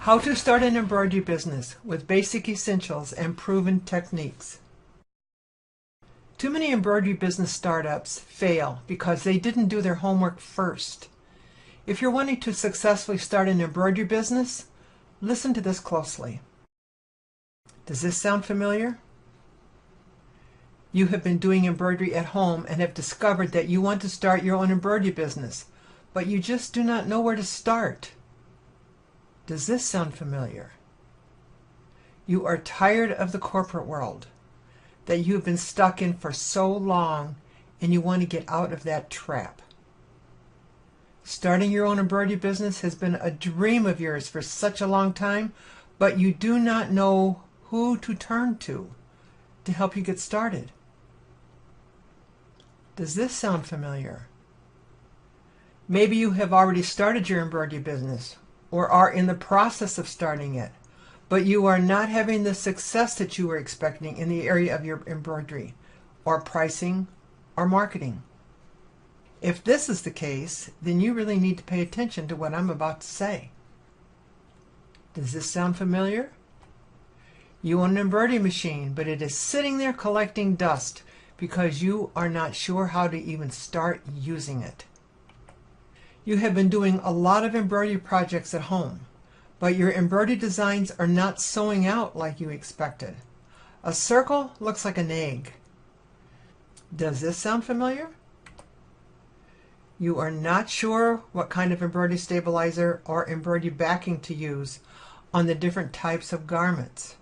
How to start an embroidery business with basic essentials and proven techniques. Too many embroidery business startups fail because they didn't do their homework first. If you're wanting to successfully start an embroidery business, listen to this closely. Does this sound familiar? You have been doing embroidery at home and have discovered that you want to start your own embroidery business, but you just do not know where to start. Does this sound familiar? You are tired of the corporate world that you've been stuck in for so long, and you want to get out of that trap. Starting your own embroidery business has been a dream of yours for such a long time, but you do not know who to turn to help you get started. Does this sound familiar? Maybe you have already started your embroidery business or are in the process of starting it, but you are not having the success that you were expecting in the area of your embroidery, or pricing, or marketing. If this is the case, then you really need to pay attention to what I'm about to say. Does this sound familiar? You own an embroidery machine, but it is sitting there collecting dust because you are not sure how to even start using it. You have been doing a lot of embroidery projects at home, but your embroidery designs are not sewing out like you expected. A circle looks like an egg. Does this sound familiar? You are not sure what kind of embroidery stabilizer or embroidery backing to use on the different types of garments.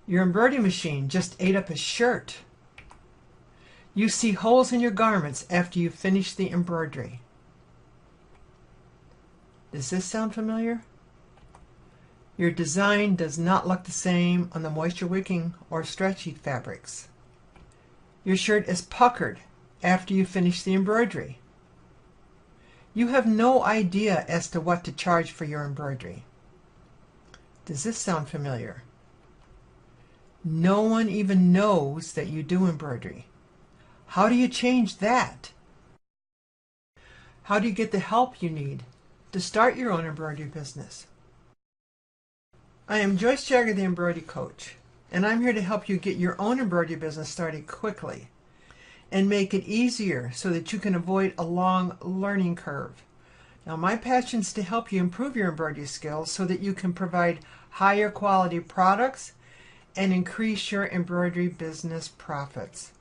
Your embroidery machine just ate up a shirt. You see holes in your garments after you finish the embroidery. Does this sound familiar? Your design does not look the same on the moisture wicking or stretchy fabrics. Your shirt is puckered after you finish the embroidery. You have no idea as to what to charge for your embroidery. Does this sound familiar? No one even knows that you do embroidery. How do you change that? How do you get the help you need to start your own embroidery business? I am Joyce Jagger, the Embroidery Coach, and I'm here to help you get your own embroidery business started quickly and make it easier so that you can avoid a long learning curve. Now, my passion is to help you improve your embroidery skills so that you can provide higher quality products and increase your embroidery business profits.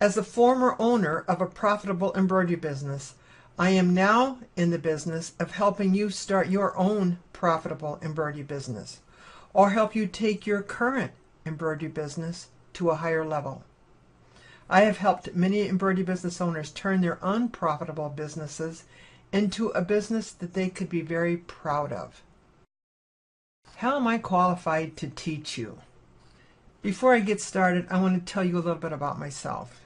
As a former owner of a profitable embroidery business, I am now in the business of helping you start your own profitable embroidery business, or help you take your current embroidery business to a higher level. I have helped many embroidery business owners turn their unprofitable businesses into a business that they could be very proud of. How am I qualified to teach you? Before I get started, I want to tell you a little bit about myself.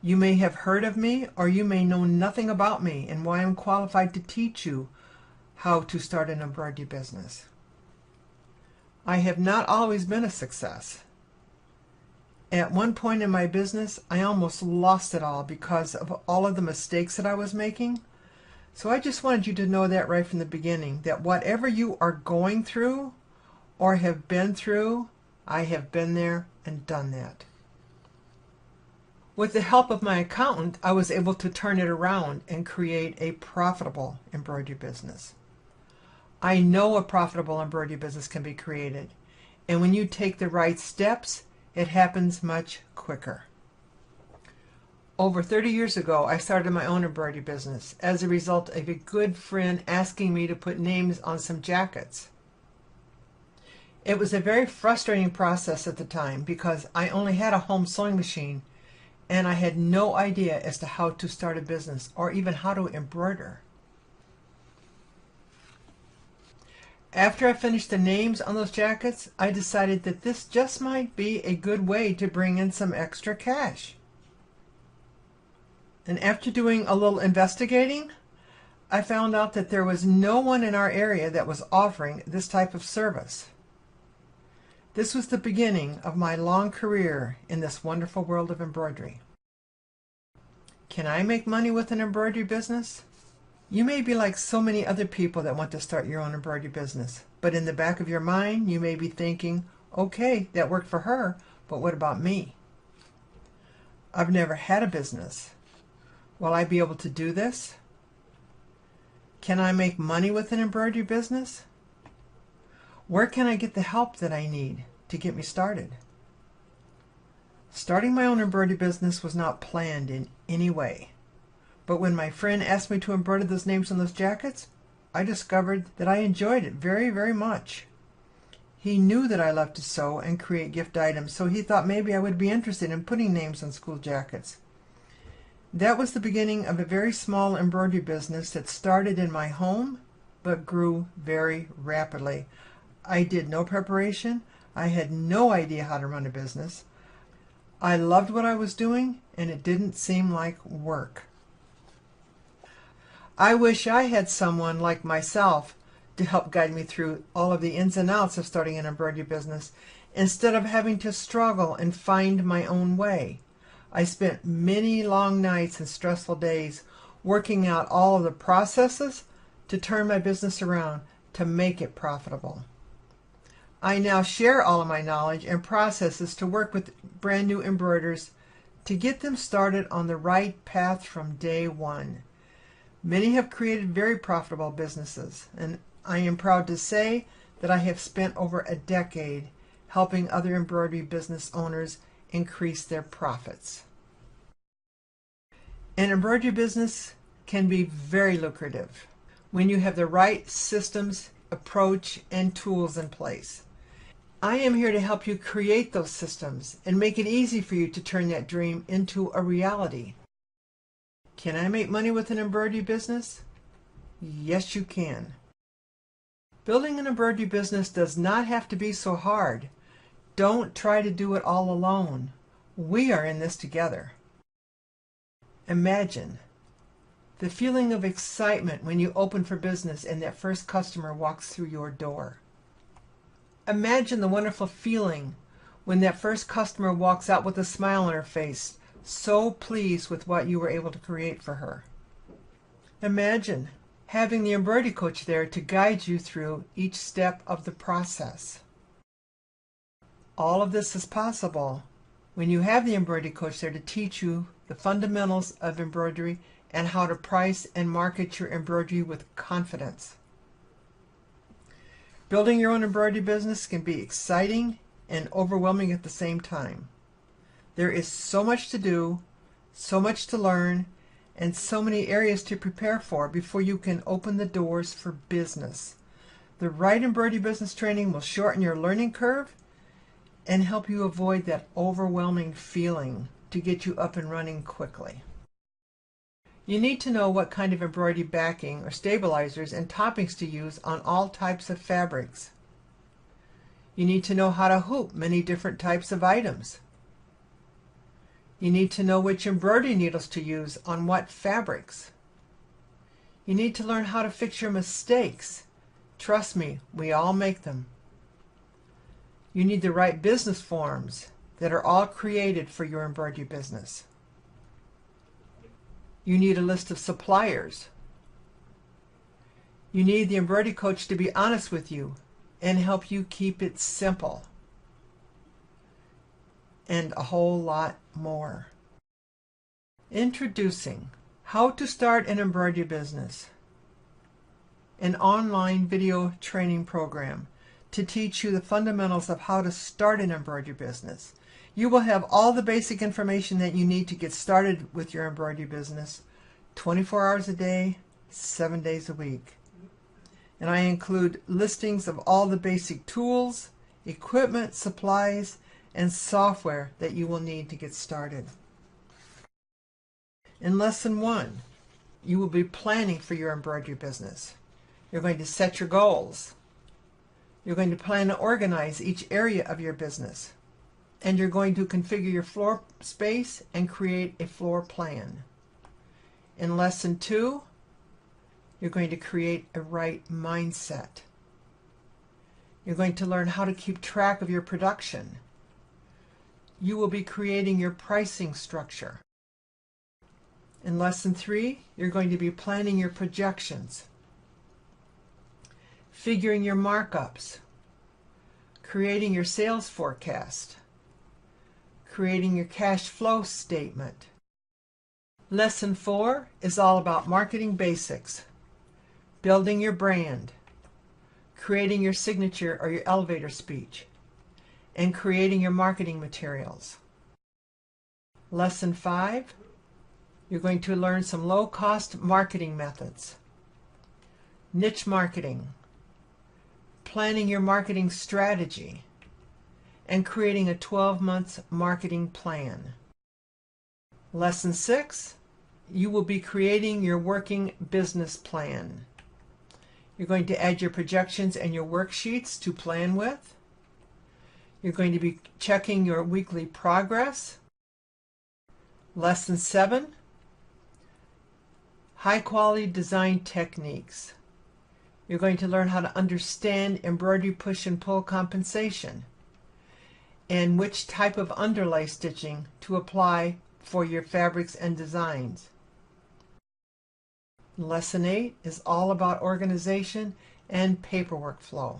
You may have heard of me, or you may know nothing about me and why I'm qualified to teach you how to start an embroidery business. I have not always been a success. At one point in my business, I almost lost it all because of all of the mistakes that I was making. So I just wanted you to know that right from the beginning, that whatever you are going through or have been through, I have been there and done that. With the help of my accountant, I was able to turn it around and create a profitable embroidery business. I know a profitable embroidery business can be created, and when you take the right steps, it happens much quicker. Over 30 years ago, I started my own embroidery business as a result of a good friend asking me to put names on some jackets. It was a very frustrating process at the time because I only had a home sewing machine and I had no idea as to how to start a business or even how to embroider. After I finished the names on those jackets, I decided that this just might be a good way to bring in some extra cash. And after doing a little investigating, I found out that there was no one in our area that was offering this type of service. This was the beginning of my long career in this wonderful world of embroidery. Can I make money with an embroidery business? You may be like so many other people that want to start your own embroidery business, but in the back of your mind, you may be thinking, okay, that worked for her, but what about me? I've never had a business. Will I be able to do this? Can I make money with an embroidery business? Where can I get the help that I need to get me started? Starting my own embroidery business was not planned in any way. But when my friend asked me to embroider those names on those jackets, I discovered that I enjoyed it very, very much. He knew that I loved to sew and create gift items, so he thought maybe I would be interested in putting names on school jackets. That was the beginning of a very small embroidery business that started in my home, but grew very rapidly. I did no preparation. I had no idea how to run a business. I loved what I was doing, and it didn't seem like work. I wish I had someone like myself to help guide me through all of the ins and outs of starting an embroidery business instead of having to struggle and find my own way. I spent many long nights and stressful days working out all of the processes to turn my business around to make it profitable. I now share all of my knowledge and processes to work with brand new embroiders to get them started on the right path from day one. Many have created very profitable businesses, and I am proud to say that I have spent over a decade helping other embroidery business owners increase their profits. An embroidery business can be very lucrative when you have the right systems, approach, and tools in place. I am here to help you create those systems and make it easy for you to turn that dream into a reality. Can I make money with an embroidery business? Yes, you can. Building an embroidery business does not have to be so hard. Don't try to do it all alone. We are in this together. Imagine the feeling of excitement when you open for business and that first customer walks through your door. Imagine the wonderful feeling when that first customer walks out with a smile on her face, so pleased with what you were able to create for her. Imagine having the embroidery coach there to guide you through each step of the process. All of this is possible when you have the embroidery coach there to teach you the fundamentals of embroidery and how to price and market your embroidery with confidence. Building your own embroidery business can be exciting and overwhelming at the same time. There is so much to do, so much to learn, and so many areas to prepare for before you can open the doors for business. The right embroidery business training will shorten your learning curve and help you avoid that overwhelming feeling to get you up and running quickly. You need to know what kind of embroidery backing or stabilizers and toppings to use on all types of fabrics. You need to know how to hoop many different types of items. You need to know which embroidery needles to use on what fabrics. You need to learn how to fix your mistakes. Trust me, we all make them. You need the right business forms that are all created for your embroidery business. You need a list of suppliers. You need the embroidery coach to be honest with you and help you keep it simple. And a whole lot more. Introducing How to Start an Embroidery Business, an online video training program to teach you the fundamentals of how to start an embroidery business. You will have all the basic information that you need to get started with your embroidery business 24 hours a day, 7 days a week. And I include listings of all the basic tools, equipment, supplies, and software that you will need to get started. In Lesson 1, you will be planning for your embroidery business. You're going to set your goals. You're going to plan and organize each area of your business. And you're going to configure your floor space and create a floor plan. In Lesson 2, you're going to create a right mindset. You're going to learn how to keep track of your production. You will be creating your pricing structure. In Lesson 3, you're going to be planning your projections, figuring your markups, creating your sales forecast, creating your cash flow statement. Lesson 4 is all about marketing basics, building your brand, creating your signature or your elevator speech, and creating your marketing materials. Lesson 5, you're going to learn some low-cost marketing methods, niche marketing, planning your marketing strategy, and creating a 12-month marketing plan. Lesson 6, you will be creating your working business plan. You're going to add your projections and your worksheets to plan with. You're going to be checking your weekly progress. Lesson 7, high-quality design techniques. You're going to learn how to understand embroidery push and pull compensation and which type of underlay stitching to apply for your fabrics and designs. Lesson 8 is all about organization and paperwork flow,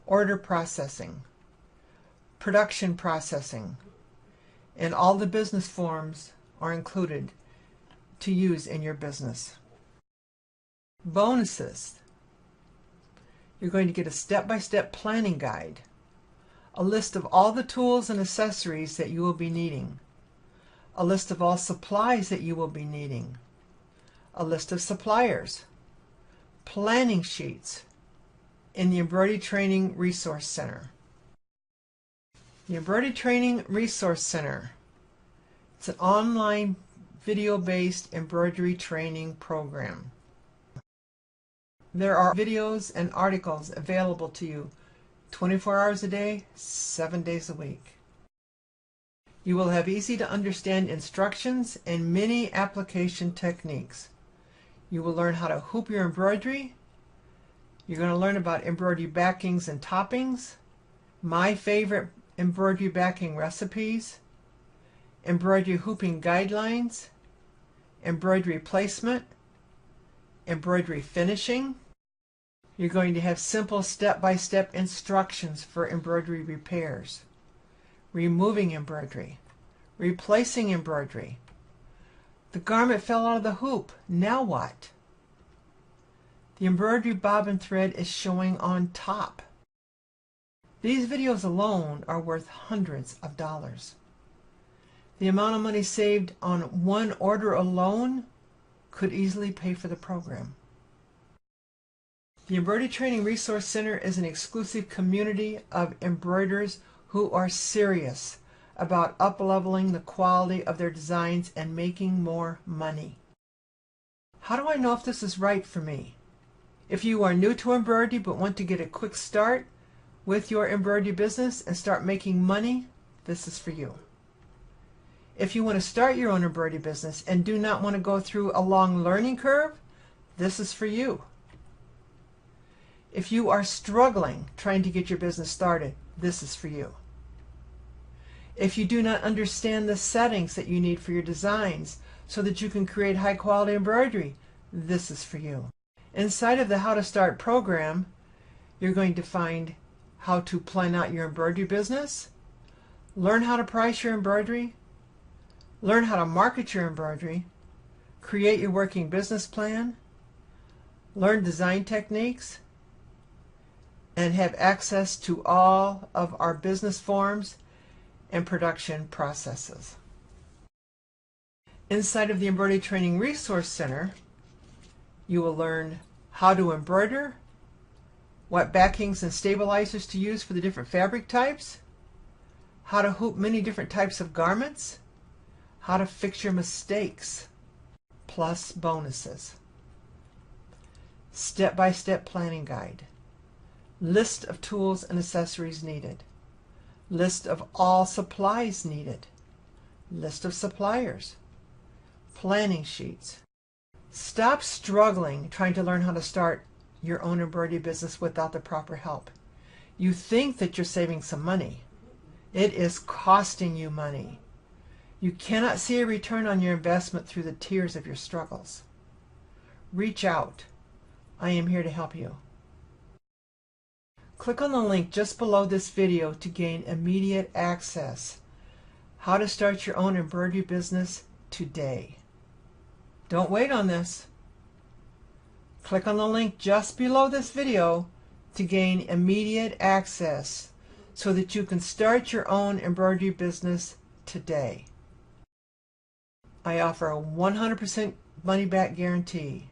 order processing, production processing, and all the business forms are included to use in your business. Bonuses. You're going to get a step-by-step planning guide, a list of all the tools and accessories that you will be needing, a list of all supplies that you will be needing, a list of suppliers, planning sheets in the Embroidery Training Resource Center. The Embroidery Training Resource Center, it's an online video-based embroidery training program. There are videos and articles available to you 24 hours a day, 7 days a week. You will have easy to understand instructions and many application techniques. You will learn how to hoop your embroidery. You're going to learn about embroidery backings and toppings, my favorite embroidery backing recipes, embroidery hooping guidelines, embroidery placement, embroidery finishing. You're going to have simple step-by-step instructions for embroidery repairs, removing embroidery, replacing embroidery. The garment fell out of the hoop. Now what? The embroidery bobbin thread is showing on top. These videos alone are worth hundreds of dollars. The amount of money saved on one order alone could easily pay for the program. The Embroidery Training Resource Center is an exclusive community of embroiderers who are serious about up-leveling the quality of their designs and making more money. How do I know if this is right for me? If you are new to embroidery but want to get a quick start with your embroidery business and start making money, this is for you. If you want to start your own embroidery business and do not want to go through a long learning curve, this is for you. If you are struggling trying to get your business started, this is for you. If you do not understand the settings that you need for your designs so that you can create high quality embroidery, this is for you. Inside of the How to Start program, you're going to find how to plan out your embroidery business, learn how to price your embroidery, learn how to market your embroidery, create your working business plan, learn design techniques, and have access to all of our business forms and production processes. Inside of the Embroidery Training Resource Center, you will learn how to embroider, what backings and stabilizers to use for the different fabric types, how to hoop many different types of garments, how to fix your mistakes, plus bonuses. Step-by-step planning guide. List of tools and accessories needed. List of all supplies needed. List of suppliers. Planning sheets. Stop struggling trying to learn how to start your own embroidery business without the proper help. You think that you're saving some money. It is costing you money. You cannot see a return on your investment through the tears of your struggles. Reach out. I am here to help you. Click on the link just below this video to gain immediate access. How to start your own embroidery business today. Don't wait on this. Click on the link just below this video to gain immediate access so that you can start your own embroidery business today. I offer a 100% money-back guarantee.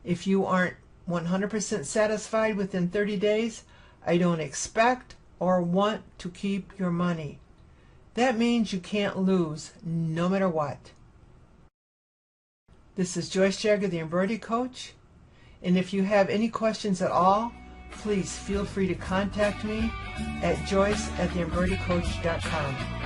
If you aren't 100% satisfied within 30 days, I don't expect or want to keep your money. That means you can't lose no matter what. This is Joyce Jagger, the Embroidery Coach, and if you have any questions at all, please feel free to contact me at joyce@theembroiderycoach.com.